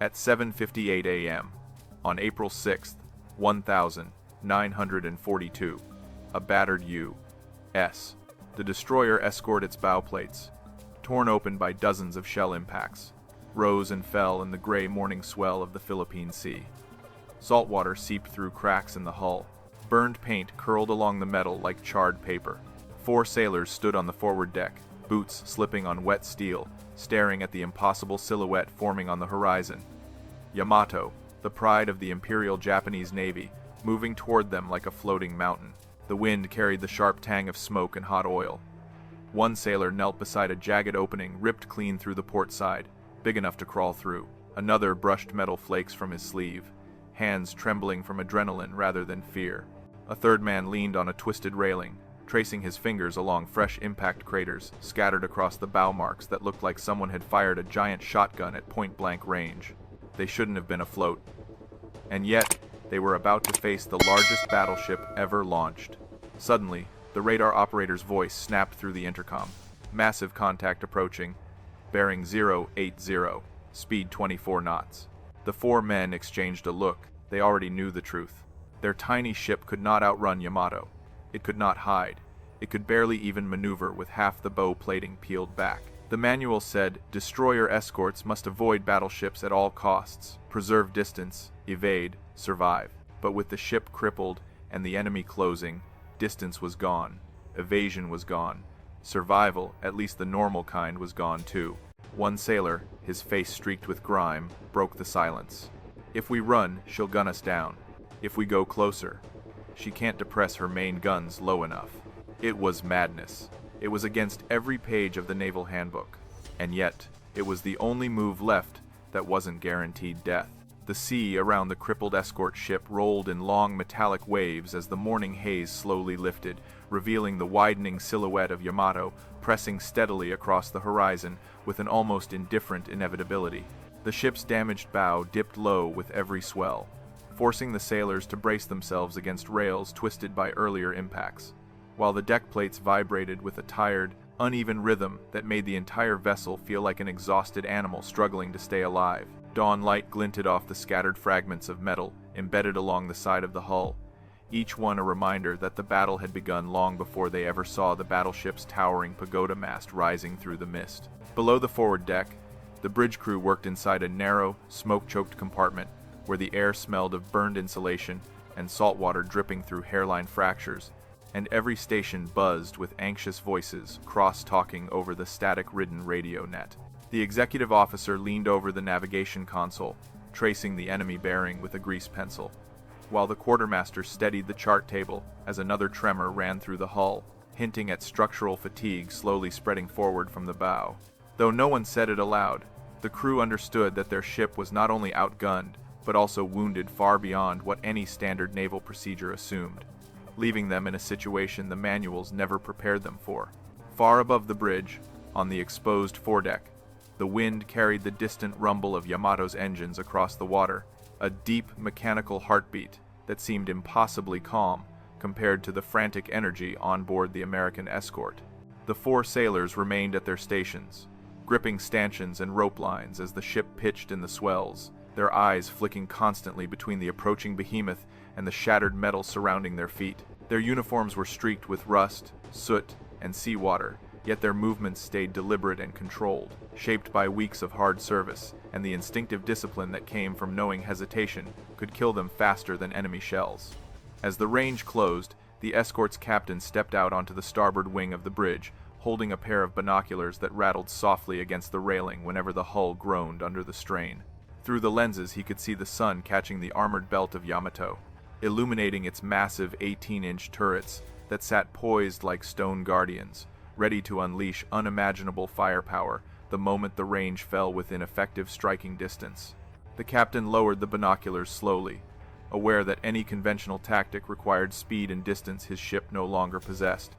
At 7:58 a.m., on April 6, 1942, a battered U.S. The destroyer escort its bow plates, torn open by dozens of shell impacts, rose and fell in the gray morning swell of the Philippine Sea. Salt water seeped through cracks in the hull. Burned paint curled along the metal like charred paper. 4 sailors stood on the forward deck, boots slipping on wet steel, staring at the impossible silhouette forming on the horizon. Yamato, the pride of the Imperial Japanese Navy, moving toward them like a floating mountain. The wind carried the sharp tang of smoke and hot oil. One sailor knelt beside a jagged opening ripped clean through the port side, big enough to crawl through. Another brushed metal flakes from his sleeve, hands trembling from adrenaline rather than fear. A third man leaned on a twisted railing, tracing his fingers along fresh impact craters scattered across the bow marks that looked like someone had fired a giant shotgun at point-blank range. They shouldn't have been afloat. And yet, they were about to face the largest battleship ever launched. Suddenly, the radar operator's voice snapped through the intercom. Massive contact approaching, bearing 080, speed 24 knots. The 4 men exchanged a look. They already knew the truth. Their tiny ship could not outrun Yamato. It could not hide. It could barely even maneuver with half the bow plating peeled back. The manual said destroyer escorts must avoid battleships at all costs, preserve distance, evade, survive. But with the ship crippled and the enemy closing, distance was gone, evasion was gone, survival, at least the normal kind, was gone too. One sailor, his face streaked with grime, broke the silence. If we run, she'll gun us down. If we go closer, she can't depress her main guns low enough. It was madness. It was against every page of the Naval Handbook. And yet, it was the only move left that wasn't guaranteed death. The sea around the crippled escort ship rolled in long metallic waves as the morning haze slowly lifted, revealing the widening silhouette of Yamato pressing steadily across the horizon with an almost indifferent inevitability. The ship's damaged bow dipped low with every swell, forcing the sailors to brace themselves against rails twisted by earlier impacts, while the deck plates vibrated with a tired, uneven rhythm that made the entire vessel feel like an exhausted animal struggling to stay alive. Dawn light glinted off the scattered fragments of metal embedded along the side of the hull, each one a reminder that the battle had begun long before they ever saw the battleship's towering pagoda mast rising through the mist. Below the forward deck, the bridge crew worked inside a narrow, smoke-choked compartment where the air smelled of burned insulation and salt water dripping through hairline fractures, and every station buzzed with anxious voices cross-talking over the static-ridden radio net. The executive officer leaned over the navigation console, tracing the enemy bearing with a grease pencil, while the quartermaster steadied the chart table as another tremor ran through the hull, hinting at structural fatigue slowly spreading forward from the bow. Though no one said it aloud, the crew understood that their ship was not only outgunned, but also wounded far beyond what any standard naval procedure assumed, leaving them in a situation the manuals never prepared them for. Far above the bridge, on the exposed foredeck, the wind carried the distant rumble of Yamato's engines across the water, a deep mechanical heartbeat that seemed impossibly calm compared to the frantic energy on board the American escort. The 4 sailors remained at their stations, gripping stanchions and rope lines as the ship pitched in the swells, their eyes flicking constantly between the approaching behemoth and the shattered metal surrounding their feet. Their uniforms were streaked with rust, soot, and seawater, yet their movements stayed deliberate and controlled, shaped by weeks of hard service and the instinctive discipline that came from knowing hesitation could kill them faster than enemy shells. As the range closed, the escort's captain stepped out onto the starboard wing of the bridge, holding a pair of binoculars that rattled softly against the railing whenever the hull groaned under the strain. Through the lenses he could see the sun catching the armored belt of Yamato, illuminating its massive 18-inch turrets that sat poised like stone guardians, ready to unleash unimaginable firepower the moment the range fell within effective striking distance. The captain lowered the binoculars slowly, aware that any conventional tactic required speed and distance his ship no longer possessed,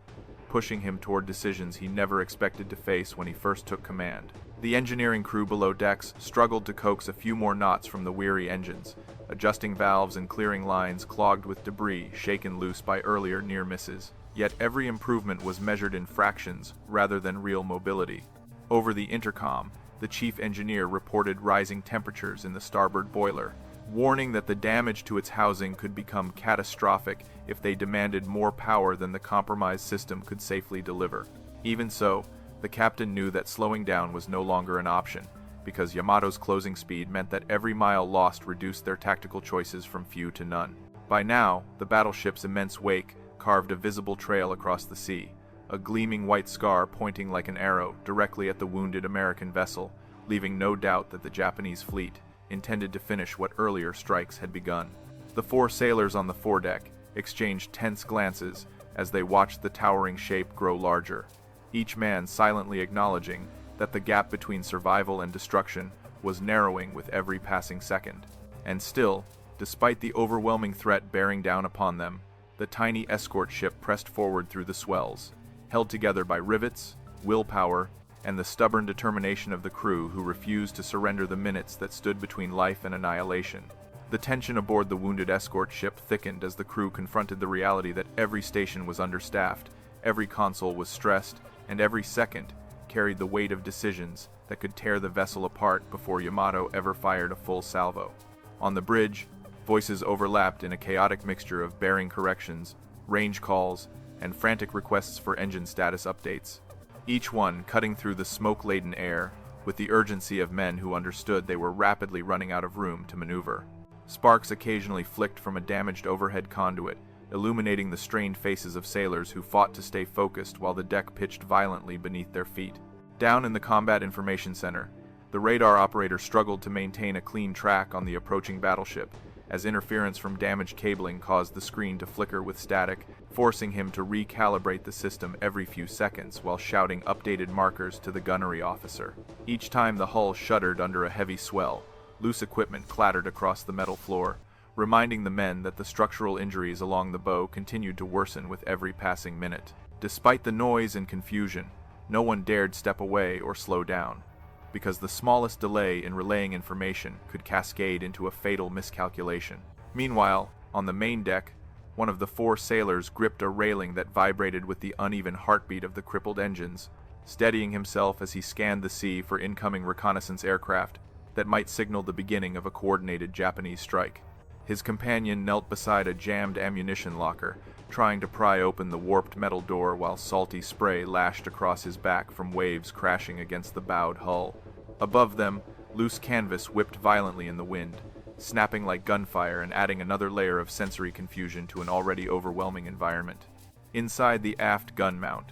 pushing him toward decisions he never expected to face when he first took command. The engineering crew below decks struggled to coax a few more knots from the weary engines, adjusting valves and clearing lines clogged with debris shaken loose by earlier near misses. Yet every improvement was measured in fractions rather than real mobility. Over the intercom, the chief engineer reported rising temperatures in the starboard boiler, warning that the damage to its housing could become catastrophic if they demanded more power than the compromised system could safely deliver. Even so, the captain knew that slowing down was no longer an option, because Yamato's closing speed meant that every mile lost reduced their tactical choices from few to none. By now, the battleship's immense wake carved a visible trail across the sea, a gleaming white scar pointing like an arrow directly at the wounded American vessel, leaving no doubt that the Japanese fleet intended to finish what earlier strikes had begun. The four sailors on the foredeck exchanged tense glances as they watched the towering shape grow larger, each man silently acknowledging that the gap between survival and destruction was narrowing with every passing second. And still, despite the overwhelming threat bearing down upon them, the tiny escort ship pressed forward through the swells, held together by rivets, willpower, and the stubborn determination of the crew who refused to surrender the minutes that stood between life and annihilation. The tension aboard the wounded escort ship thickened as the crew confronted the reality that every station was understaffed, every console was stressed, and every second carried the weight of decisions that could tear the vessel apart before Yamato ever fired a full salvo. On the bridge, voices overlapped in a chaotic mixture of bearing corrections, range calls, and frantic requests for engine status updates, each one cutting through the smoke-laden air with the urgency of men who understood they were rapidly running out of room to maneuver. Sparks occasionally flicked from a damaged overhead conduit, illuminating the strained faces of sailors who fought to stay focused while the deck pitched violently beneath their feet. Down in the Combat Information Center, the radar operator struggled to maintain a clean track on the approaching battleship, as interference from damaged cabling caused the screen to flicker with static, forcing him to recalibrate the system every few seconds while shouting updated markers to the gunnery officer. Each time the hull shuddered under a heavy swell, loose equipment clattered across the metal floor, reminding the men that the structural injuries along the bow continued to worsen with every passing minute. Despite the noise and confusion, no one dared step away or slow down, because the smallest delay in relaying information could cascade into a fatal miscalculation. Meanwhile, on the main deck, one of the four sailors gripped a railing that vibrated with the uneven heartbeat of the crippled engines, steadying himself as he scanned the sea for incoming reconnaissance aircraft that might signal the beginning of a coordinated Japanese strike. His companion knelt beside a jammed ammunition locker, trying to pry open the warped metal door while salty spray lashed across his back from waves crashing against the bowed hull. Above them, loose canvas whipped violently in the wind, snapping like gunfire and adding another layer of sensory confusion to an already overwhelming environment. Inside the aft gun mount,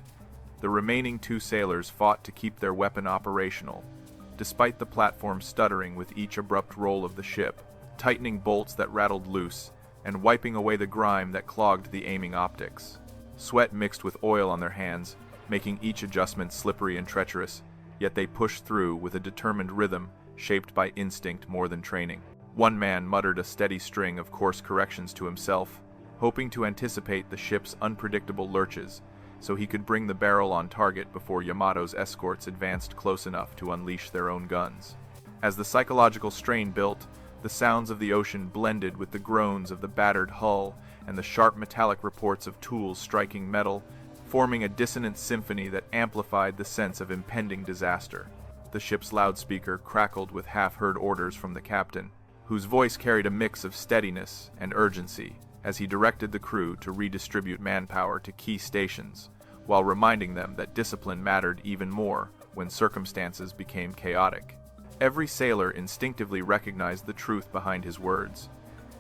the remaining two sailors fought to keep their weapon operational, despite the platform stuttering with each abrupt roll of the ship, tightening bolts that rattled loose, and wiping away the grime that clogged the aiming optics. Sweat mixed with oil on their hands, making each adjustment slippery and treacherous, yet they pushed through with a determined rhythm shaped by instinct more than training. One man muttered a steady string of course corrections to himself, hoping to anticipate the ship's unpredictable lurches, so he could bring the barrel on target before Yamato's escorts advanced close enough to unleash their own guns. As the psychological strain built, the sounds of the ocean blended with the groans of the battered hull and the sharp metallic reports of tools striking metal, forming a dissonant symphony that amplified the sense of impending disaster. The ship's loudspeaker crackled with half-heard orders from the captain, whose voice carried a mix of steadiness and urgency as he directed the crew to redistribute manpower to key stations, while reminding them that discipline mattered even more when circumstances became chaotic. Every sailor instinctively recognized the truth behind his words,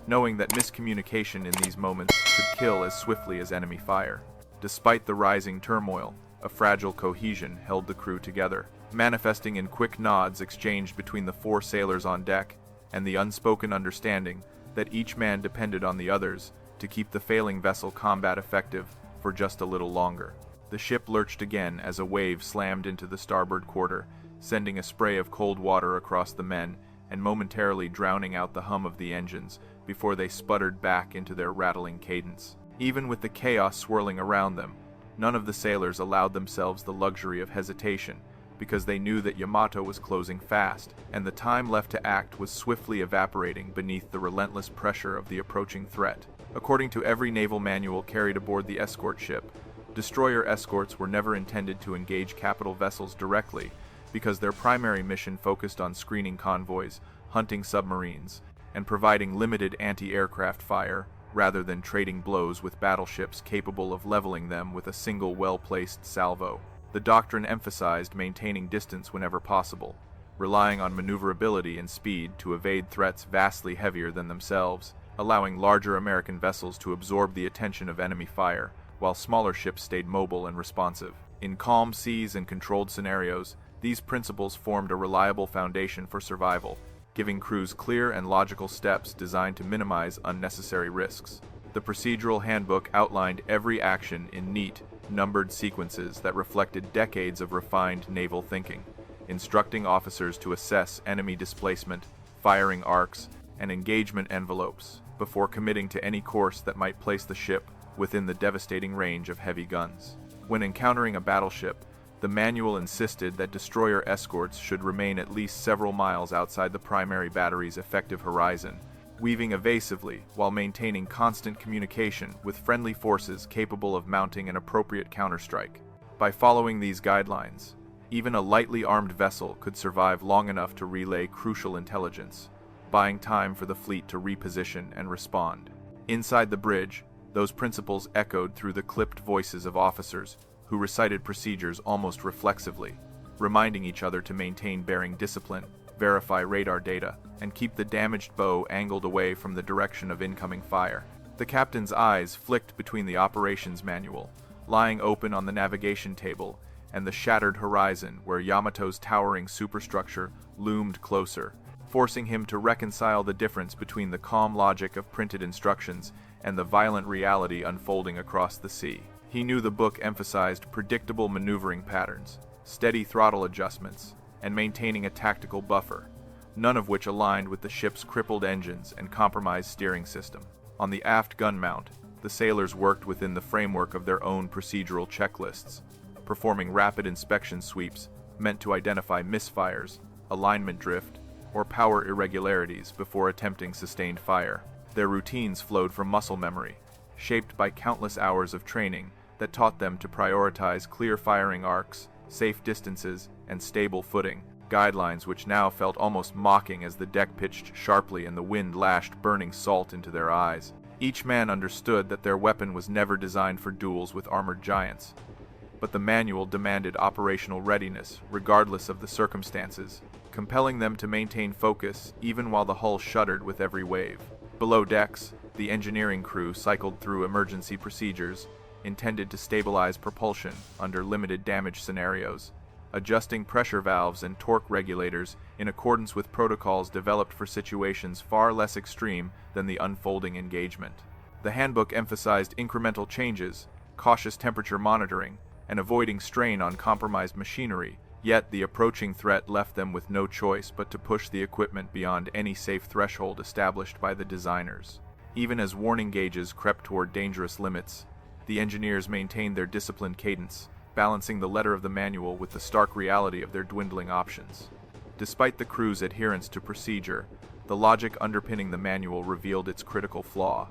knowing that miscommunication in these moments could kill as swiftly as enemy fire. Despite the rising turmoil, a fragile cohesion held the crew together, manifesting in quick nods exchanged between the four sailors on deck and the unspoken understanding that each man depended on the others to keep the failing vessel combat effective for just a little longer. The ship lurched again as a wave slammed into the starboard quarter, sending a spray of cold water across the men and momentarily drowning out the hum of the engines before they sputtered back into their rattling cadence. Even with the chaos swirling around them, none of the sailors allowed themselves the luxury of hesitation, because they knew that Yamato was closing fast, and the time left to act was swiftly evaporating beneath the relentless pressure of the approaching threat. According to every naval manual carried aboard the escort ship, destroyer escorts were never intended to engage capital vessels directly, because their primary mission focused on screening convoys, hunting submarines, and providing limited anti-aircraft fire, rather than trading blows with battleships capable of leveling them with a single well-placed salvo. The doctrine emphasized maintaining distance whenever possible, relying on maneuverability and speed to evade threats vastly heavier than themselves, allowing larger American vessels to absorb the attention of enemy fire, while smaller ships stayed mobile and responsive. In calm seas and controlled scenarios, these principles formed a reliable foundation for survival, giving crews clear and logical steps designed to minimize unnecessary risks. The procedural handbook outlined every action in neat, numbered sequences that reflected decades of refined naval thinking, instructing officers to assess enemy displacement, firing arcs, and engagement envelopes before committing to any course that might place the ship within the devastating range of heavy guns. When encountering a battleship, the manual insisted that destroyer escorts should remain at least several miles outside the primary battery's effective horizon, weaving evasively while maintaining constant communication with friendly forces capable of mounting an appropriate counterstrike. By following these guidelines, even a lightly armed vessel could survive long enough to relay crucial intelligence, buying time for the fleet to reposition and respond. Inside the bridge, those principles echoed through the clipped voices of officers who recited procedures almost reflexively, reminding each other to maintain bearing discipline, verify radar data, and keep the damaged bow angled away from the direction of incoming fire. The captain's eyes flicked between the operations manual, lying open on the navigation table, and the shattered horizon where Yamato's towering superstructure loomed closer, forcing him to reconcile the difference between the calm logic of printed instructions and the violent reality unfolding across the sea. He knew the book emphasized predictable maneuvering patterns, steady throttle adjustments, and maintaining a tactical buffer, none of which aligned with the ship's crippled engines and compromised steering system. On the aft gun mount, the sailors worked within the framework of their own procedural checklists, performing rapid inspection sweeps meant to identify misfires, alignment drift, or power irregularities before attempting sustained fire. Their routines flowed from muscle memory, shaped by countless hours of training that taught them to prioritize clear firing arcs, safe distances, and stable footing, guidelines which now felt almost mocking as the deck pitched sharply and the wind lashed burning salt into their eyes. Each man understood that their weapon was never designed for duels with armored giants, but the manual demanded operational readiness regardless of the circumstances, compelling them to maintain focus even while the hull shuddered with every wave. Below decks, the engineering crew cycled through emergency procedures intended to stabilize propulsion under limited damage scenarios, adjusting pressure valves and torque regulators in accordance with protocols developed for situations far less extreme than the unfolding engagement. The handbook emphasized incremental changes, cautious temperature monitoring, and avoiding strain on compromised machinery, yet the approaching threat left them with no choice but to push the equipment beyond any safe threshold established by the designers. Even as warning gauges crept toward dangerous limits, the engineers maintained their disciplined cadence, balancing the letter of the manual with the stark reality of their dwindling options. Despite the crew's adherence to procedure, the logic underpinning the manual revealed its critical flaw.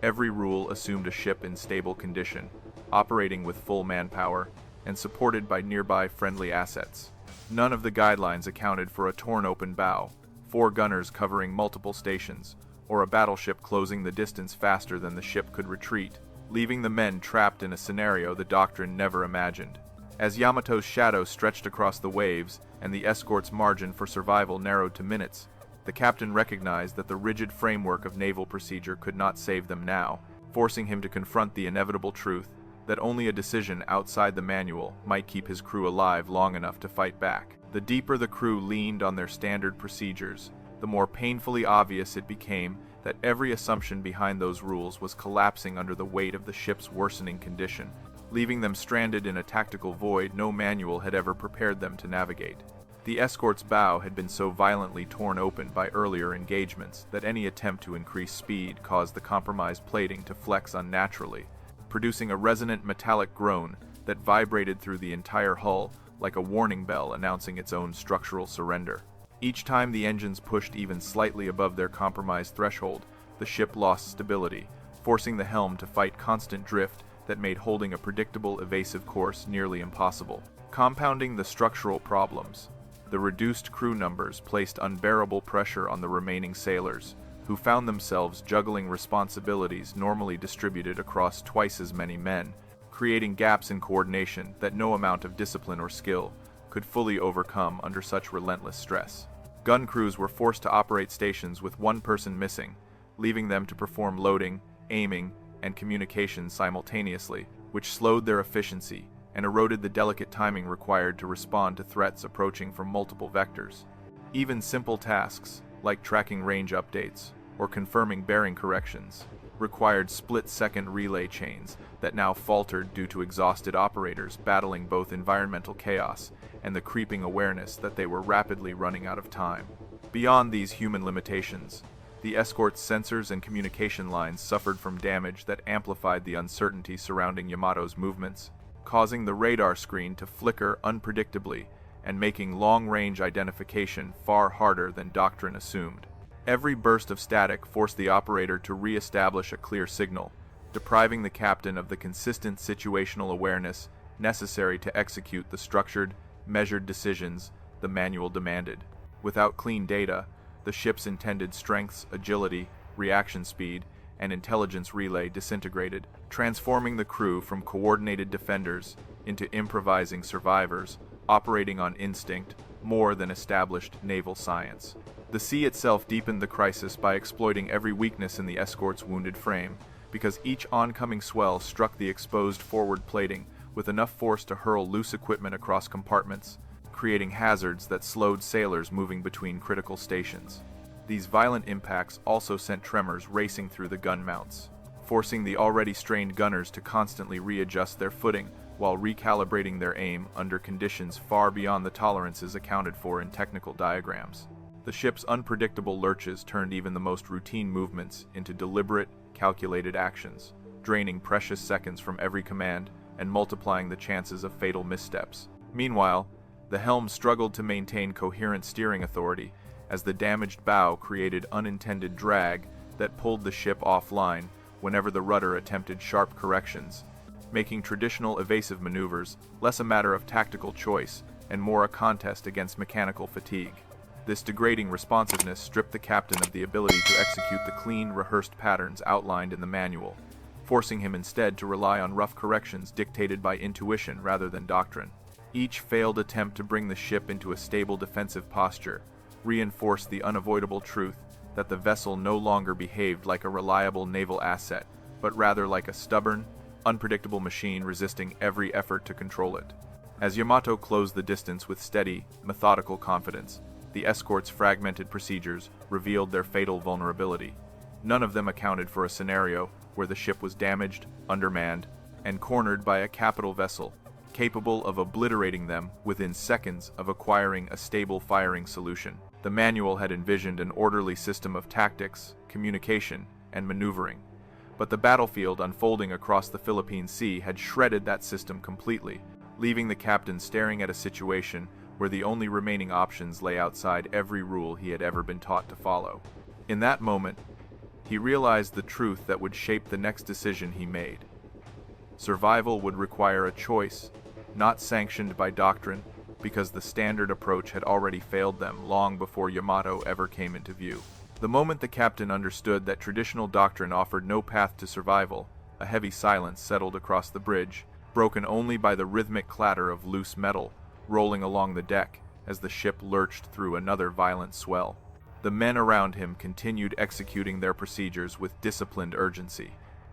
Every rule assumed a ship in stable condition, operating with full manpower, and supported by nearby friendly assets. None of the guidelines accounted for a torn-open bow, 4 gunners covering multiple stations, or a battleship closing the distance faster than the ship could retreat, leaving the men trapped in a scenario the doctrine never imagined. As Yamato's shadow stretched across the waves and the escort's margin for survival narrowed to minutes, the captain recognized that the rigid framework of naval procedure could not save them now, forcing him to confront the inevitable truth that only a decision outside the manual might keep his crew alive long enough to fight back. The deeper the crew leaned on their standard procedures, the more painfully obvious it became that every assumption behind those rules was collapsing under the weight of the ship's worsening condition, leaving them stranded in a tactical void no manual had ever prepared them to navigate. The escort's bow had been so violently torn open by earlier engagements that any attempt to increase speed caused the compromised plating to flex unnaturally, producing a resonant metallic groan that vibrated through the entire hull like a warning bell announcing its own structural surrender. Each time the engines pushed even slightly above their compromised threshold, the ship lost stability, forcing the helm to fight constant drift that made holding a predictable, evasive course nearly impossible. Compounding the structural problems, The reduced crew numbers placed unbearable pressure on the remaining sailors, who found themselves juggling responsibilities normally distributed across twice as many men, creating gaps in coordination that no amount of discipline or skill could fully overcome under such relentless stress. Gun crews were forced to operate stations with one person missing, leaving them to perform loading, aiming, and communications simultaneously, which slowed their efficiency and eroded the delicate timing required to respond to threats approaching from multiple vectors. Even simple tasks, like tracking range updates or confirming bearing corrections, required split-second relay chains that now faltered due to exhausted operators battling both environmental chaos and the creeping awareness that they were rapidly running out of time. Beyond these human limitations, the escort's sensors and communication lines suffered from damage that amplified the uncertainty surrounding Yamato's movements, causing the radar screen to flicker unpredictably and making long-range identification far harder than Doctrine assumed. Every burst of static forced the operator to re-establish a clear signal, depriving the captain of the consistent situational awareness necessary to execute the structured, measured decisions the manual demanded. Without clean data, the ship's intended strengths, agility, reaction speed, and intelligence relay disintegrated, transforming the crew from coordinated defenders into improvising survivors, operating on instinct more than established naval science. The sea itself deepened the crisis by exploiting every weakness in the escort's wounded frame, because each oncoming swell struck the exposed forward plating with enough force to hurl loose equipment across compartments, creating hazards that slowed sailors moving between critical stations. These violent impacts also sent tremors racing through the gun mounts, forcing the already strained gunners to constantly readjust their footing while recalibrating their aim under conditions far beyond the tolerances accounted for in technical diagrams. The ship's unpredictable lurches turned even the most routine movements into deliberate, calculated actions, draining precious seconds from every command and multiplying the chances of fatal missteps. Meanwhile, the helm struggled to maintain coherent steering authority as the damaged bow created unintended drag that pulled the ship offline whenever the rudder attempted sharp corrections, making traditional evasive maneuvers less a matter of tactical choice and more a contest against mechanical fatigue. This degrading responsiveness stripped the captain of the ability to execute the clean, rehearsed patterns outlined in the manual, forcing him instead to rely on rough corrections dictated by intuition rather than doctrine. Each failed attempt to bring the ship into a stable defensive posture reinforced the unavoidable truth that the vessel no longer behaved like a reliable naval asset, but rather like a stubborn, unpredictable machine resisting every effort to control it. As Yamato closed the distance with steady, methodical confidence, the escort's fragmented procedures revealed their fatal vulnerability. None of them accounted for a scenario where the ship was damaged, undermanned, and cornered by a capital vessel, capable of obliterating them within seconds of acquiring a stable firing solution. The manual had envisioned an orderly system of tactics, communication, and maneuvering, but the battlefield unfolding across the Philippine Sea had shredded that system completely, leaving the captain staring at a situation where the only remaining options lay outside every rule he had ever been taught to follow. In that moment, he realized the truth that would shape the next decision he made. Survival would require a choice, not sanctioned by doctrine, because the standard approach had already failed them long before Yamato ever came into view. The moment the captain understood that traditional doctrine offered no path to survival, a heavy silence settled across the bridge, broken only by the rhythmic clatter of loose metal rolling along the deck as the ship lurched through another violent swell. The men around him continued executing their procedures with disciplined urgency,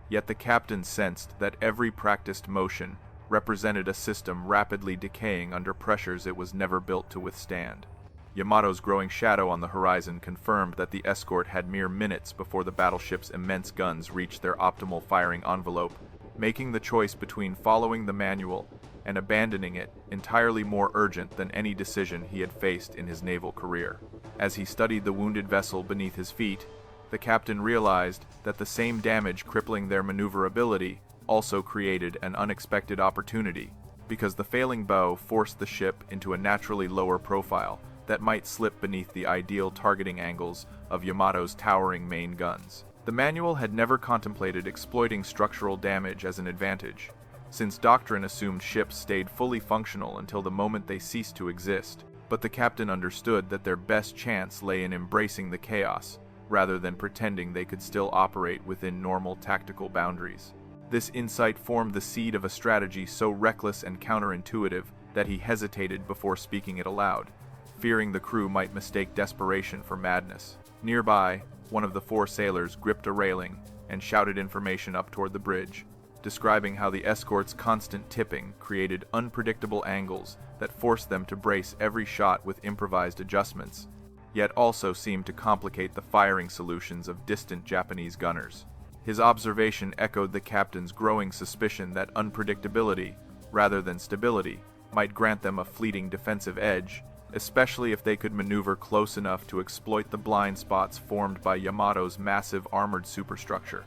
yet the captain sensed that every practiced motion represented a system rapidly decaying under pressures it was never built to withstand. Yamato's growing shadow on the horizon confirmed that the escort had mere minutes before the battleship's immense guns reached their optimal firing envelope, making the choice between following the manual and abandoning it entirely more urgent than any decision he had faced in his naval career. As he studied the wounded vessel beneath his feet, the captain realized that the same damage crippling their maneuverability also created an unexpected opportunity, because the failing bow forced the ship into a naturally lower profile that might slip beneath the ideal targeting angles of Yamato's towering main guns. The manual had never contemplated exploiting structural damage as an advantage, since doctrine assumed ships stayed fully functional until the moment they ceased to exist. But the captain understood that their best chance lay in embracing the chaos, rather than pretending they could still operate within normal tactical boundaries. This insight formed the seed of a strategy so reckless and counterintuitive that he hesitated before speaking it aloud, fearing the crew might mistake desperation for madness. Nearby, one of the 4 sailors gripped a railing and shouted information up toward the bridge, describing how the escort's constant tipping created unpredictable angles that forced them to brace every shot with improvised adjustments, yet also seemed to complicate the firing solutions of distant Japanese gunners. His observation echoed the captain's growing suspicion that unpredictability, rather than stability, might grant them a fleeting defensive edge, especially if they could maneuver close enough to exploit the blind spots formed by Yamato's massive armored superstructure.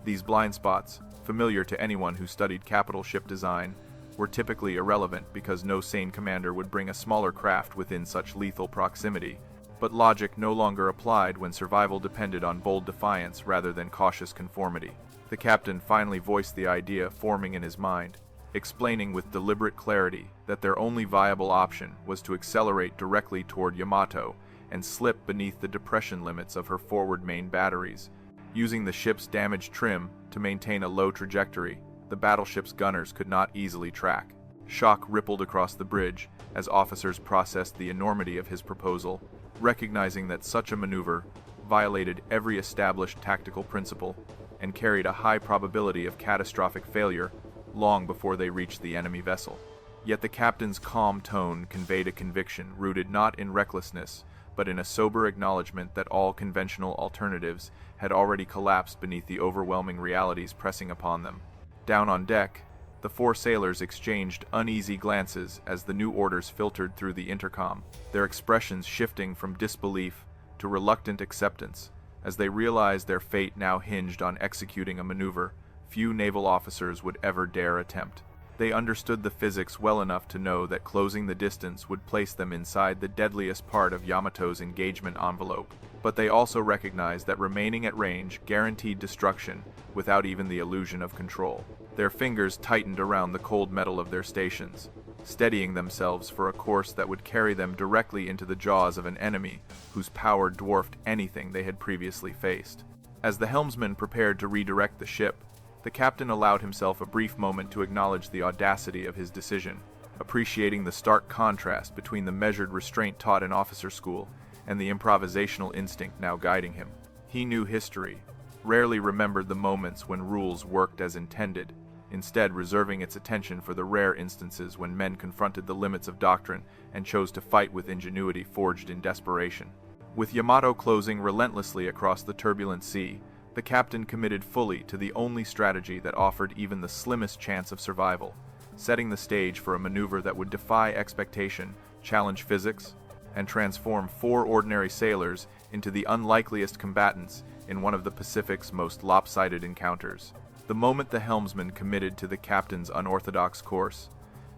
These blind spots, familiar to anyone who studied capital ship design, were typically irrelevant because no sane commander would bring a smaller craft within such lethal proximity, but logic no longer applied when survival depended on bold defiance rather than cautious conformity. The captain finally voiced the idea forming in his mind, explaining with deliberate clarity that their only viable option was to accelerate directly toward Yamato and slip beneath the depression limits of her forward main batteries. Using the ship's damaged trim to maintain a low trajectory, the battleship's gunners could not easily track. Shock rippled across the bridge as officers processed the enormity of his proposal, recognizing that such a maneuver violated every established tactical principle and carried a high probability of catastrophic failure long before they reached the enemy vessel. Yet the captain's calm tone conveyed a conviction rooted not in recklessness, but in a sober acknowledgement that all conventional alternatives had already collapsed beneath the overwhelming realities pressing upon them. Down on deck, the 4 sailors exchanged uneasy glances as the new orders filtered through the intercom, their expressions shifting from disbelief to reluctant acceptance, as they realized their fate now hinged on executing a maneuver few naval officers would ever dare attempt. They understood the physics well enough to know that closing the distance would place them inside the deadliest part of Yamato's engagement envelope, but they also recognized that remaining at range guaranteed destruction without even the illusion of control. Their fingers tightened around the cold metal of their stations, steadying themselves for a course that would carry them directly into the jaws of an enemy whose power dwarfed anything they had previously faced. As the helmsman prepared to redirect the ship, the captain allowed himself a brief moment to acknowledge the audacity of his decision, appreciating the stark contrast between the measured restraint taught in officer school and the improvisational instinct now guiding him. He knew history, rarely remembered the moments when rules worked as intended, instead reserving its attention for the rare instances when men confronted the limits of doctrine and chose to fight with ingenuity forged in desperation. With Yamato closing relentlessly across the turbulent sea, the captain committed fully to the only strategy that offered even the slimmest chance of survival, setting the stage for a maneuver that would defy expectation, challenge physics, and transform 4 ordinary sailors into the unlikeliest combatants in one of the Pacific's most lopsided encounters. The moment the helmsman committed to the captain's unorthodox course,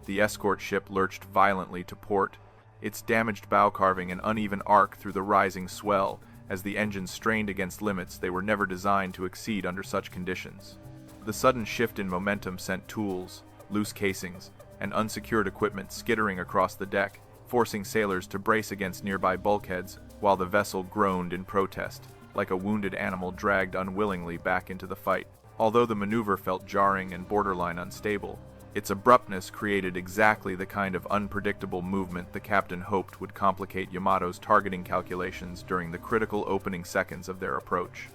the escort ship lurched violently to port, its damaged bow carving an uneven arc through the rising swell as the engines strained against limits they were never designed to exceed under such conditions. The sudden shift in momentum sent tools, loose casings, and unsecured equipment skittering across the deck, forcing sailors to brace against nearby bulkheads while the vessel groaned in protest, like a wounded animal dragged unwillingly back into the fight. Although the maneuver felt jarring and borderline unstable, its abruptness created exactly the kind of unpredictable movement the captain hoped would complicate Yamato's targeting calculations during the critical opening seconds of their approach.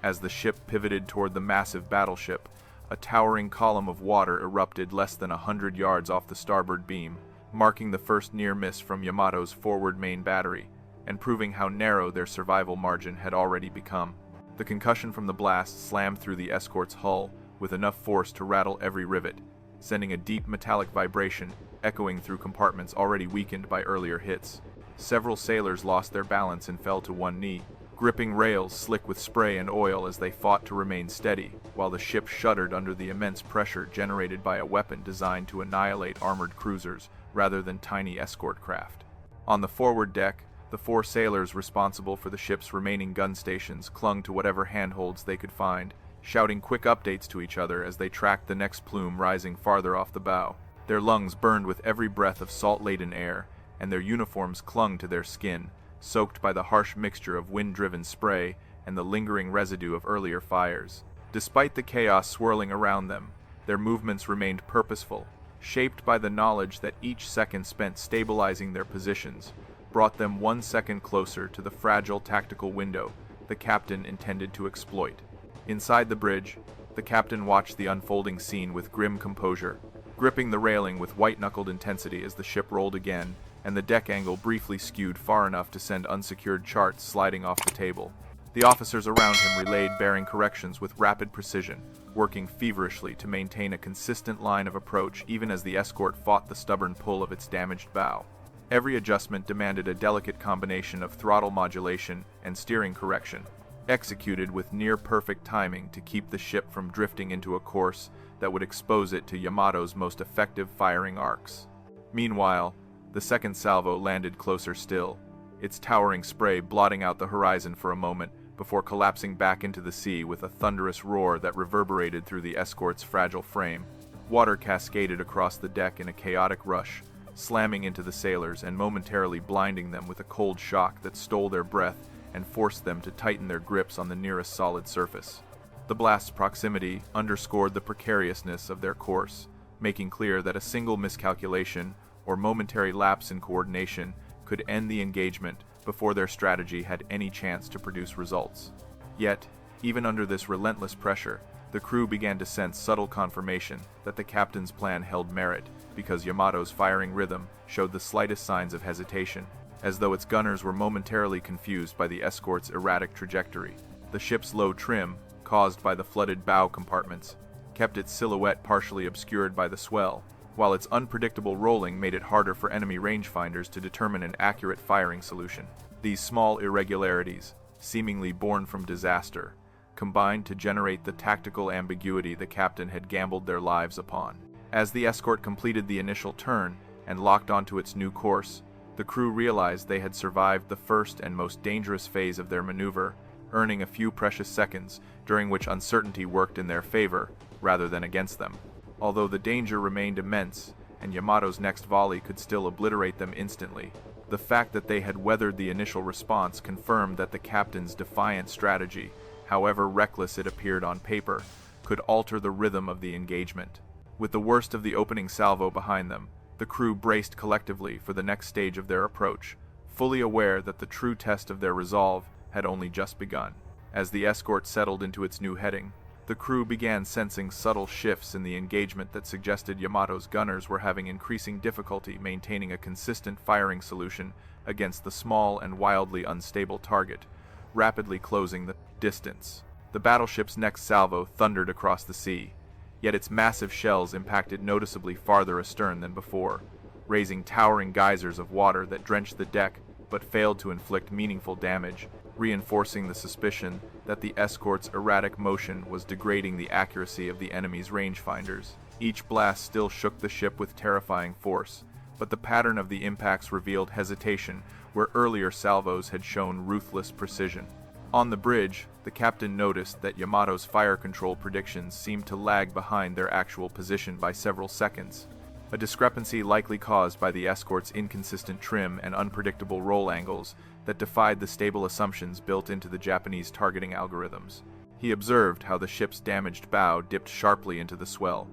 As the ship pivoted toward the massive battleship, a towering column of water erupted less than 100 yards off the starboard beam, marking the first near miss from Yamato's forward main battery, and proving how narrow their survival margin had already become. The concussion from the blast slammed through the escort's hull with enough force to rattle every rivet, sending a deep metallic vibration echoing through compartments already weakened by earlier hits. Several sailors lost their balance and fell to one knee, gripping rails slick with spray and oil as they fought to remain steady, while the ship shuddered under the immense pressure generated by a weapon designed to annihilate armored cruisers rather than tiny escort craft. On the forward deck, the 4 sailors responsible for the ship's remaining gun stations clung to whatever handholds they could find, shouting quick updates to each other as they tracked the next plume rising farther off the bow. Their lungs burned with every breath of salt-laden air, and their uniforms clung to their skin, soaked by the harsh mixture of wind-driven spray and the lingering residue of earlier fires. Despite the chaos swirling around them, their movements remained purposeful, shaped by the knowledge that each second spent stabilizing their positions brought them 1 second closer to the fragile tactical window the captain intended to exploit. Inside the bridge, the captain watched the unfolding scene with grim composure, gripping the railing with white-knuckled intensity as the ship rolled again, and the deck angle briefly skewed far enough to send unsecured charts sliding off the table. The officers around him relayed bearing corrections with rapid precision, working feverishly to maintain a consistent line of approach even as the escort fought the stubborn pull of its damaged bow. Every adjustment demanded a delicate combination of throttle modulation and steering correction, executed with near-perfect timing to keep the ship from drifting into a course that would expose it to Yamato's most effective firing arcs. Meanwhile, the second salvo landed closer still, its towering spray blotting out the horizon for a moment before collapsing back into the sea with a thunderous roar that reverberated through the escort's fragile frame. Water cascaded across the deck in a chaotic rush, slamming into the sailors and momentarily blinding them with a cold shock that stole their breath and forced them to tighten their grips on the nearest solid surface. The blast's proximity underscored the precariousness of their course, making clear that a single miscalculation or momentary lapse in coordination could end the engagement before their strategy had any chance to produce results. Yet, even under this relentless pressure, the crew began to sense subtle confirmation that the captain's plan held merit, because Yamato's firing rhythm showed the slightest signs of hesitation, as though its gunners were momentarily confused by the escort's erratic trajectory. The ship's low trim, caused by the flooded bow compartments, kept its silhouette partially obscured by the swell, while its unpredictable rolling made it harder for enemy rangefinders to determine an accurate firing solution. These small irregularities, seemingly born from disaster, combined to generate the tactical ambiguity the captain had gambled their lives upon. As the escort completed the initial turn and locked onto its new course, the crew realized they had survived the first and most dangerous phase of their maneuver, earning a few precious seconds during which uncertainty worked in their favor rather than against them. Although the danger remained immense, and Yamato's next volley could still obliterate them instantly, the fact that they had weathered the initial response confirmed that the captain's defiant strategy, however reckless it appeared on paper, could alter the rhythm of the engagement. With the worst of the opening salvo behind them, the crew braced collectively for the next stage of their approach, fully aware that the true test of their resolve had only just begun. As the escort settled into its new heading, the crew began sensing subtle shifts in the engagement that suggested Yamato's gunners were having increasing difficulty maintaining a consistent firing solution against the small and wildly unstable target, rapidly closing the distance. The battleship's next salvo thundered across the sea, yet its massive shells impacted noticeably farther astern than before, raising towering geysers of water that drenched the deck but failed to inflict meaningful damage, reinforcing the suspicion that the escort's erratic motion was degrading the accuracy of the enemy's rangefinders. Each blast still shook the ship with terrifying force, but the pattern of the impacts revealed hesitation where earlier salvos had shown ruthless precision. On the bridge, the captain noticed that Yamato's fire control predictions seemed to lag behind their actual position by several seconds, a discrepancy likely caused by the escort's inconsistent trim and unpredictable roll angles that defied the stable assumptions built into the Japanese targeting algorithms. He observed how the ship's damaged bow dipped sharply into the swell,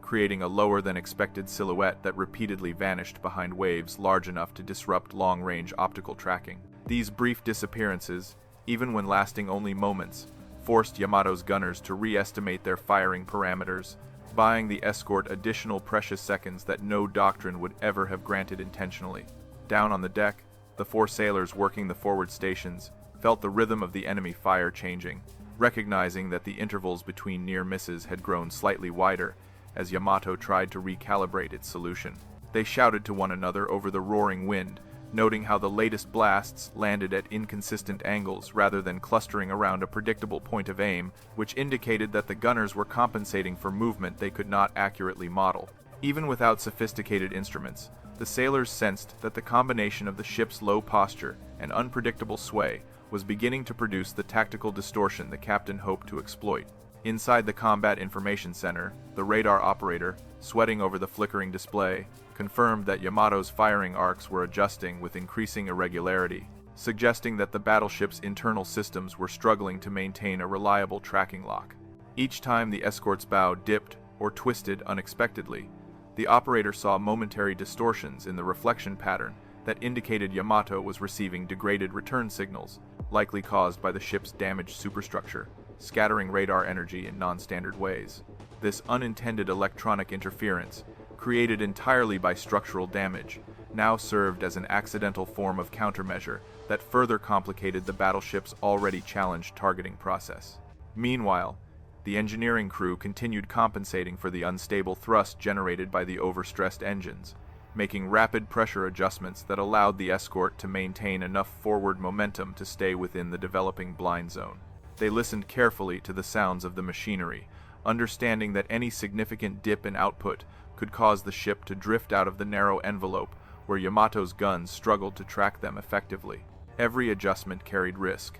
creating a lower-than-expected silhouette that repeatedly vanished behind waves large enough to disrupt long-range optical tracking. These brief disappearances, even when lasting only moments, forced Yamato's gunners to re-estimate their firing parameters, buying the escort additional precious seconds that no doctrine would ever have granted intentionally. Down on the deck, the 4 sailors working the forward stations felt the rhythm of the enemy fire changing, recognizing that the intervals between near misses had grown slightly wider as Yamato tried to recalibrate its solution. They shouted to one another over the roaring wind, noting how the latest blasts landed at inconsistent angles rather than clustering around a predictable point of aim, which indicated that the gunners were compensating for movement they could not accurately model. Even without sophisticated instruments, the sailors sensed that the combination of the ship's low posture and unpredictable sway was beginning to produce the tactical distortion the captain hoped to exploit. Inside the Combat Information Center, the radar operator, sweating over the flickering display, confirmed that Yamato's firing arcs were adjusting with increasing irregularity, suggesting that the battleship's internal systems were struggling to maintain a reliable tracking lock. Each time the escort's bow dipped or twisted unexpectedly, the operator saw momentary distortions in the reflection pattern that indicated Yamato was receiving degraded return signals, likely caused by the ship's damaged superstructure, scattering radar energy in non-standard ways. This unintended electronic interference, created entirely by structural damage, now served as an accidental form of countermeasure that further complicated the battleship's already challenged targeting process. Meanwhile, the engineering crew continued compensating for the unstable thrust generated by the overstressed engines, making rapid pressure adjustments that allowed the escort to maintain enough forward momentum to stay within the developing blind zone. They listened carefully to the sounds of the machinery, understanding that any significant dip in output could cause the ship to drift out of the narrow envelope where Yamato's guns struggled to track them effectively. Every adjustment carried risk,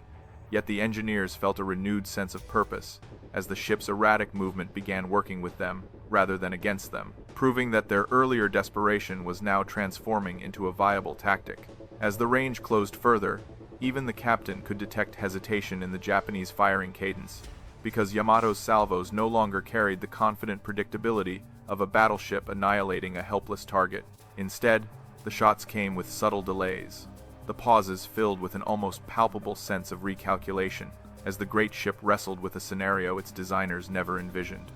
yet the engineers felt a renewed sense of purpose as the ship's erratic movement began working with them rather than against them, proving that their earlier desperation was now transforming into a viable tactic. As the range closed further, even the captain could detect hesitation in the Japanese firing cadence, because Yamato's salvos no longer carried the confident predictability of a battleship annihilating a helpless target. Instead, the shots came with subtle delays, the pauses filled with an almost palpable sense of recalculation as the great ship wrestled with a scenario its designers never envisioned.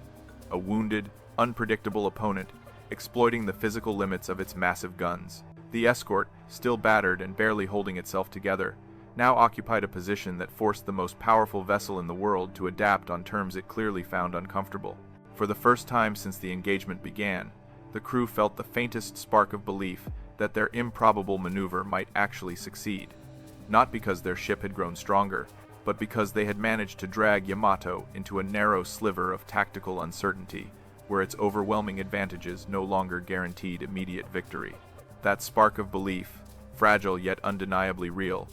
A wounded, unpredictable opponent, exploiting the physical limits of its massive guns. The escort, still battered and barely holding itself together, now occupied a position that forced the most powerful vessel in the world to adapt on terms it clearly found uncomfortable. For the first time since the engagement began, the crew felt the faintest spark of belief that their improbable maneuver might actually succeed, not because their ship had grown stronger, but because they had managed to drag Yamato into a narrow sliver of tactical uncertainty, where its overwhelming advantages no longer guaranteed immediate victory. That spark of belief, fragile yet undeniably real,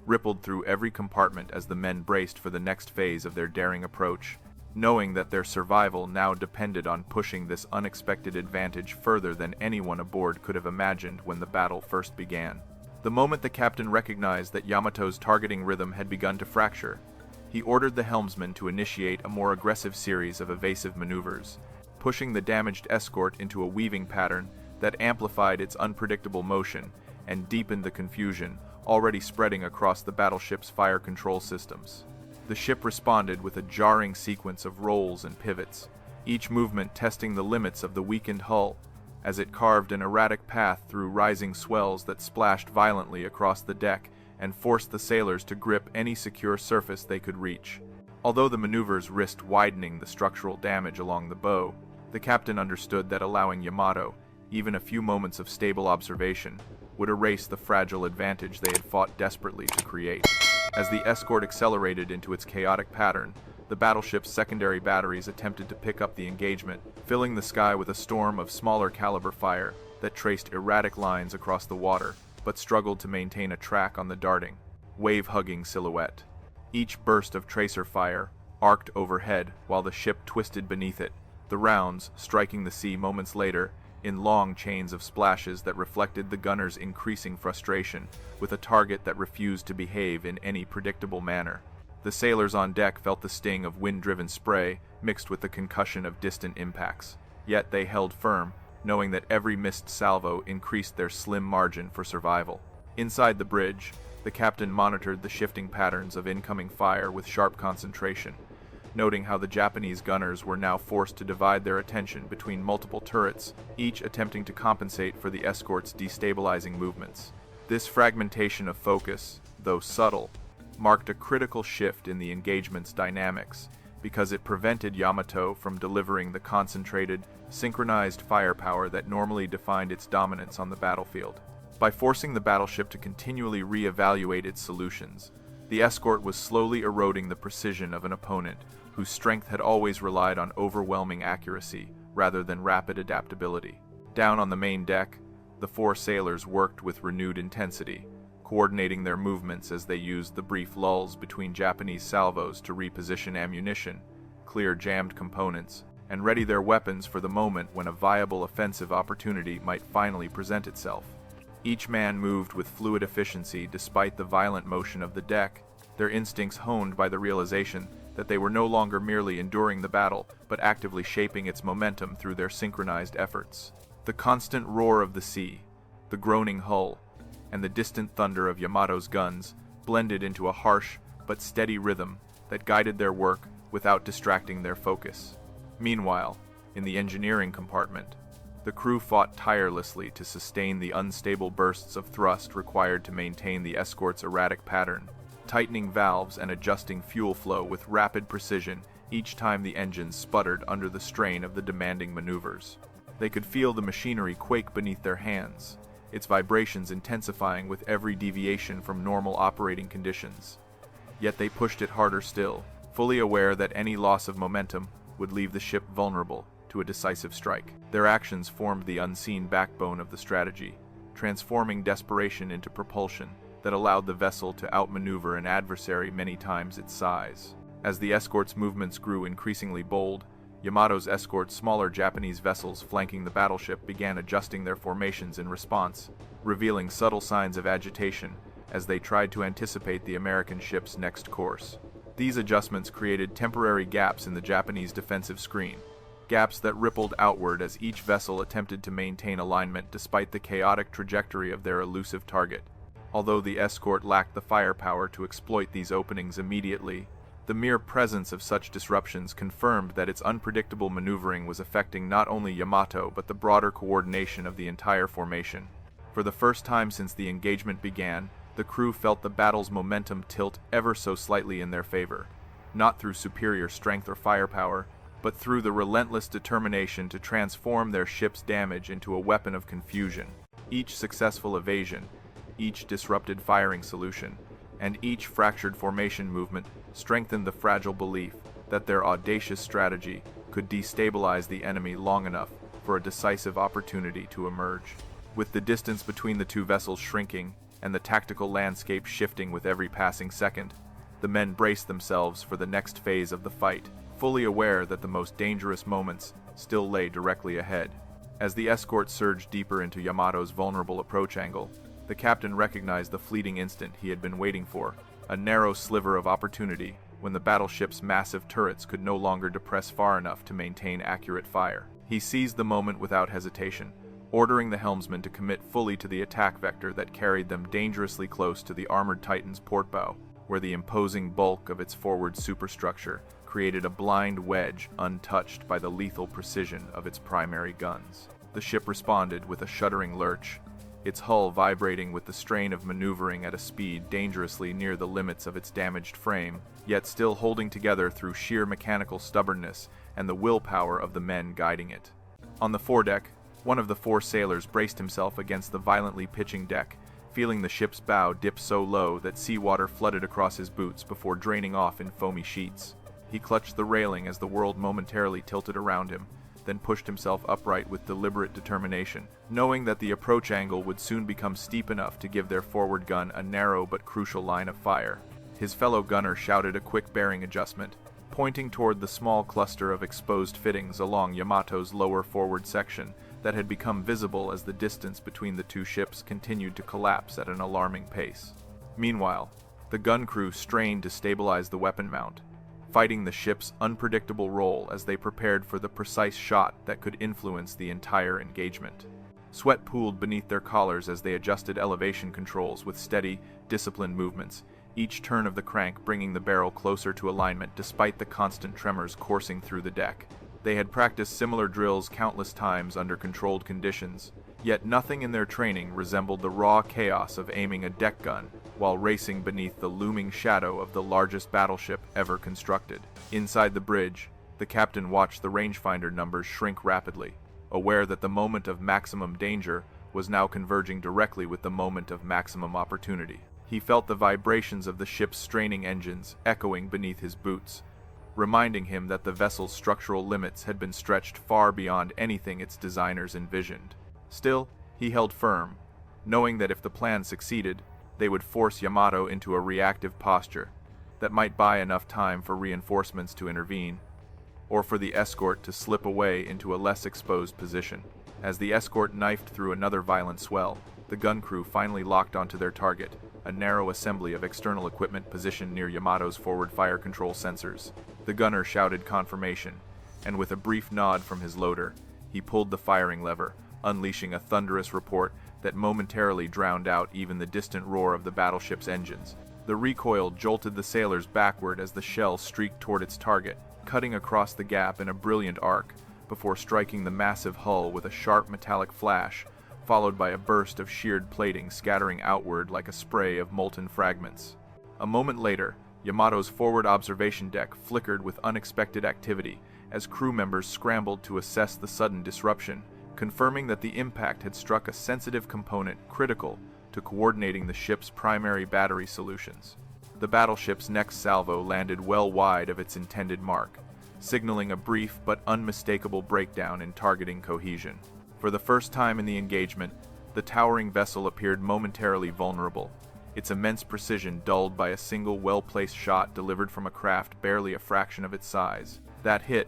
rippled through every compartment as the men braced for the next phase of their daring approach, knowing that their survival now depended on pushing this unexpected advantage further than anyone aboard could have imagined when the battle first began. The moment the captain recognized that Yamato's targeting rhythm had begun to fracture, he ordered the helmsman to initiate a more aggressive series of evasive maneuvers, pushing the damaged escort into a weaving pattern that amplified its unpredictable motion and deepened the confusion already spreading across the battleship's fire control systems. The ship responded with a jarring sequence of rolls and pivots, each movement testing the limits of the weakened hull as it carved an erratic path through rising swells that splashed violently across the deck and forced the sailors to grip any secure surface they could reach. Although the maneuvers risked widening the structural damage along the bow, the captain understood that allowing Yamato even a few moments of stable observation would erase the fragile advantage they had fought desperately to create. As the escort accelerated into its chaotic pattern, the battleship's secondary batteries attempted to pick up the engagement, filling the sky with a storm of smaller caliber fire that traced erratic lines across the water, but struggled to maintain a track on the darting, wave-hugging silhouette. Each burst of tracer fire arced overhead while the ship twisted beneath it, the rounds striking the sea moments later in long chains of splashes that reflected the gunners' increasing frustration with a target that refused to behave in any predictable manner. The sailors on deck felt the sting of wind-driven spray mixed with the concussion of distant impacts. Yet they held firm, knowing that every missed salvo increased their slim margin for survival. Inside the bridge, the captain monitored the shifting patterns of incoming fire with sharp concentration, noting how the Japanese gunners were now forced to divide their attention between multiple turrets, each attempting to compensate for the escort's destabilizing movements. This fragmentation of focus, though subtle, marked a critical shift in the engagement's dynamics, because it prevented Yamato from delivering the concentrated, synchronized firepower that normally defined its dominance on the battlefield. By forcing the battleship to continually re-evaluate its solutions, the escort was slowly eroding the precision of an opponent whose strength had always relied on overwhelming accuracy rather than rapid adaptability. Down on the main deck, the four sailors worked with renewed intensity, coordinating their movements as they used the brief lulls between Japanese salvos to reposition ammunition, clear jammed components and ready their weapons for the moment when a viable offensive opportunity might finally present itself. Each man moved with fluid efficiency despite the violent motion of the deck, their instincts honed by the realization that they were no longer merely enduring the battle, but actively shaping its momentum through their synchronized efforts. The constant roar of the sea, the groaning hull, and the distant thunder of Yamato's guns blended into a harsh but steady rhythm that guided their work without distracting their focus. Meanwhile, in the engineering compartment, the crew fought tirelessly to sustain the unstable bursts of thrust required to maintain the escort's erratic pattern, tightening valves and adjusting fuel flow with rapid precision each time the engines sputtered under the strain of the demanding maneuvers. They could feel the machinery quake beneath their hands, its vibrations intensifying with every deviation from normal operating conditions. Yet they pushed it harder still, fully aware that any loss of momentum would leave the ship vulnerable to a decisive strike. Their actions formed the unseen backbone of the strategy, transforming desperation into propulsion that allowed the vessel to outmaneuver an adversary many times its size. As the escort's movements grew increasingly bold, Yamato's escort's smaller Japanese vessels flanking the battleship began adjusting their formations in response, revealing subtle signs of agitation as they tried to anticipate the American ship's next course. These adjustments created temporary gaps in the Japanese defensive screen, gaps that rippled outward as each vessel attempted to maintain alignment despite the chaotic trajectory of their elusive target. Although the escort lacked the firepower to exploit these openings immediately, the mere presence of such disruptions confirmed that its unpredictable maneuvering was affecting not only Yamato but the broader coordination of the entire formation. For the first time since the engagement began, the crew felt the battle's momentum tilt ever so slightly in their favor, not through superior strength or firepower, but through the relentless determination to transform their ship's damage into a weapon of confusion. Each successful evasion, each disrupted firing solution, and each fractured formation movement strengthened the fragile belief that their audacious strategy could destabilize the enemy long enough for a decisive opportunity to emerge. With the distance between the two vessels shrinking and the tactical landscape shifting with every passing second, the men braced themselves for the next phase of the fight, fully aware that the most dangerous moments still lay directly ahead. As the escort surged deeper into Yamato's vulnerable approach angle, the captain recognized the fleeting instant he had been waiting for, a narrow sliver of opportunity when the battleship's massive turrets could no longer depress far enough to maintain accurate fire. He seized the moment without hesitation, ordering the helmsman to commit fully to the attack vector that carried them dangerously close to the armored Titan's port bow, where the imposing bulk of its forward superstructure created a blind wedge untouched by the lethal precision of its primary guns. The ship responded with a shuddering lurch, its hull vibrating with the strain of maneuvering at a speed dangerously near the limits of its damaged frame, yet still holding together through sheer mechanical stubbornness and the willpower of the men guiding it. On the foredeck, one of the four sailors braced himself against the violently pitching deck, feeling the ship's bow dip so low that seawater flooded across his boots before draining off in foamy sheets. He clutched the railing as the world momentarily tilted around him, then pushed himself upright with deliberate determination, knowing that the approach angle would soon become steep enough to give their forward gun a narrow but crucial line of fire. His fellow gunner shouted a quick bearing adjustment, pointing toward the small cluster of exposed fittings along Yamato's lower forward section that had become visible as the distance between the two ships continued to collapse at an alarming pace. Meanwhile, the gun crew strained to stabilize the weapon mount, fighting the ship's unpredictable roll as they prepared for the precise shot that could influence the entire engagement. Sweat pooled beneath their collars as they adjusted elevation controls with steady, disciplined movements, each turn of the crank bringing the barrel closer to alignment despite the constant tremors coursing through the deck. They had practiced similar drills countless times under controlled conditions, yet nothing in their training resembled the raw chaos of aiming a deck gun while racing beneath the looming shadow of the largest battleship ever constructed. Inside the bridge, the captain watched the rangefinder numbers shrink rapidly, aware that the moment of maximum danger was now converging directly with the moment of maximum opportunity. He felt the vibrations of the ship's straining engines echoing beneath his boots, reminding him that the vessel's structural limits had been stretched far beyond anything its designers envisioned. Still, he held firm, knowing that if the plan succeeded, they would force Yamato into a reactive posture that might buy enough time for reinforcements to intervene. or for the escort to slip away into a less exposed position. As the escort knifed through another violent swell, the gun crew finally locked onto their target, a narrow assembly of external equipment positioned near Yamato's forward fire control sensors. The gunner shouted confirmation, and with a brief nod from his loader, he pulled the firing lever, unleashing a thunderous report that momentarily drowned out even the distant roar of the battleship's engines. The recoil jolted the sailors backward as the shell streaked toward its target, cutting across the gap in a brilliant arc, before striking the massive hull with a sharp metallic flash, followed by a burst of sheared plating scattering outward like a spray of molten fragments. A moment later, Yamato's forward observation deck flickered with unexpected activity as crew members scrambled to assess the sudden disruption, confirming that the impact had struck a sensitive component critical to coordinating the ship's primary battery solutions. The battleship's next salvo landed well wide of its intended mark, signaling a brief but unmistakable breakdown in targeting cohesion. For the first time in the engagement, the towering vessel appeared momentarily vulnerable, its immense precision dulled by a single well-placed shot delivered from a craft barely a fraction of its size. That hit,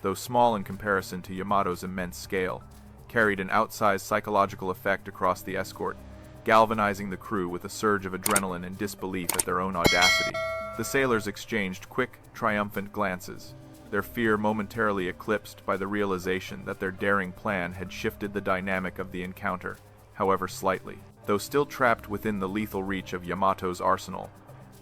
though small in comparison to Yamato's immense scale, carried an outsized psychological effect across the escort, galvanizing the crew with a surge of adrenaline and disbelief at their own audacity. The sailors exchanged quick, triumphant glances, their fear momentarily eclipsed by the realization that their daring plan had shifted the dynamic of the encounter, however slightly. Though still trapped within the lethal reach of Yamato's arsenal,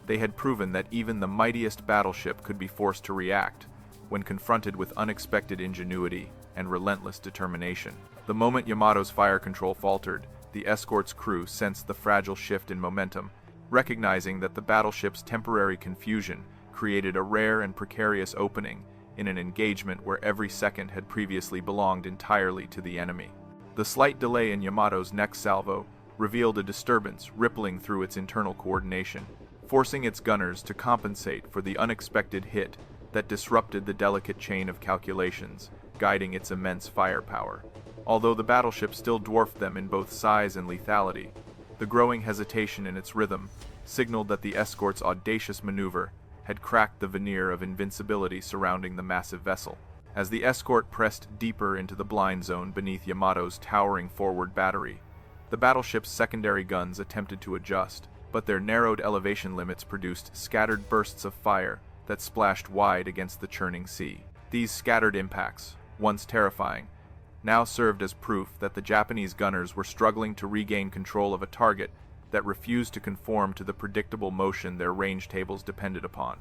they had proven that even the mightiest battleship could be forced to react when confronted with unexpected ingenuity and relentless determination. The moment Yamato's fire control faltered, the escort's crew sensed the fragile shift in momentum, recognizing that the battleship's temporary confusion created a rare and precarious opening in an engagement where every second had previously belonged entirely to the enemy. The slight delay in Yamato's next salvo revealed a disturbance rippling through its internal coordination, forcing its gunners to compensate for the unexpected hit that disrupted the delicate chain of calculations guiding its immense firepower. Although the battleship still dwarfed them in both size and lethality, the growing hesitation in its rhythm signaled that the escort's audacious maneuver had cracked the veneer of invincibility surrounding the massive vessel. As the escort pressed deeper into the blind zone beneath Yamato's towering forward battery, the battleship's secondary guns attempted to adjust, but their narrowed elevation limits produced scattered bursts of fire that splashed wide against the churning sea. These scattered impacts, once terrifying, now served as proof that the Japanese gunners were struggling to regain control of a target that refused to conform to the predictable motion their range tables depended upon.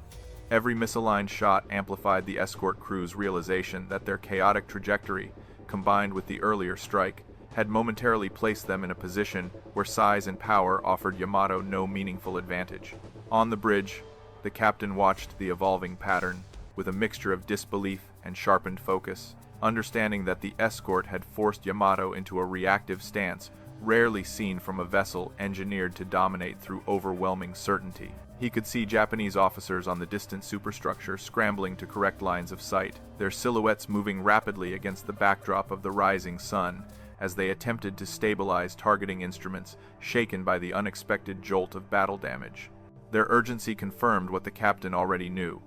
Every misaligned shot amplified the escort crew's realization that their chaotic trajectory, combined with the earlier strike, had momentarily placed them in a position where size and power offered Yamato no meaningful advantage. On the bridge, the captain watched the evolving pattern with a mixture of disbelief and sharpened focus, understanding that the escort had forced Yamato into a reactive stance rarely seen from a vessel engineered to dominate through overwhelming certainty. He could see Japanese officers on the distant superstructure scrambling to correct lines of sight, their silhouettes moving rapidly against the backdrop of the rising sun as they attempted to stabilize targeting instruments shaken by the unexpected jolt of battle damage. Their urgency confirmed what the captain already knew.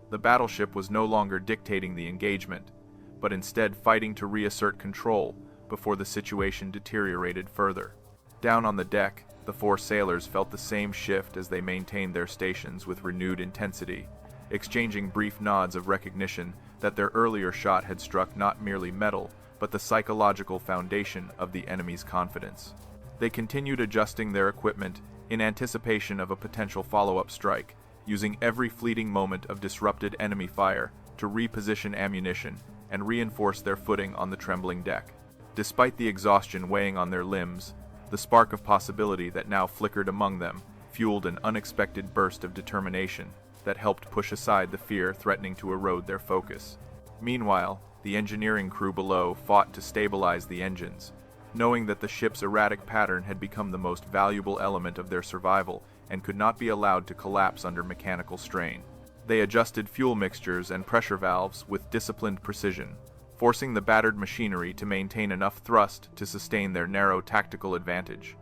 The battleship was no longer dictating the engagement, but instead fighting to reassert control before the situation deteriorated further. Down on the deck, the four sailors felt the same shift as they maintained their stations with renewed intensity, exchanging brief nods of recognition that their earlier shot had struck not merely metal, but the psychological foundation of the enemy's confidence. They continued adjusting their equipment in anticipation of a potential follow-up strike, using every fleeting moment of disrupted enemy fire to reposition ammunition and reinforce their footing on the trembling deck. Despite the exhaustion weighing on their limbs, the spark of possibility that now flickered among them fueled an unexpected burst of determination that helped push aside the fear threatening to erode their focus. Meanwhile, the engineering crew below fought to stabilize the engines, knowing that the ship's erratic pattern had become the most valuable element of their survival and could not be allowed to collapse under mechanical strain. They adjusted fuel mixtures and pressure valves with disciplined precision, forcing the battered machinery to maintain enough thrust to sustain their narrow tactical advantage.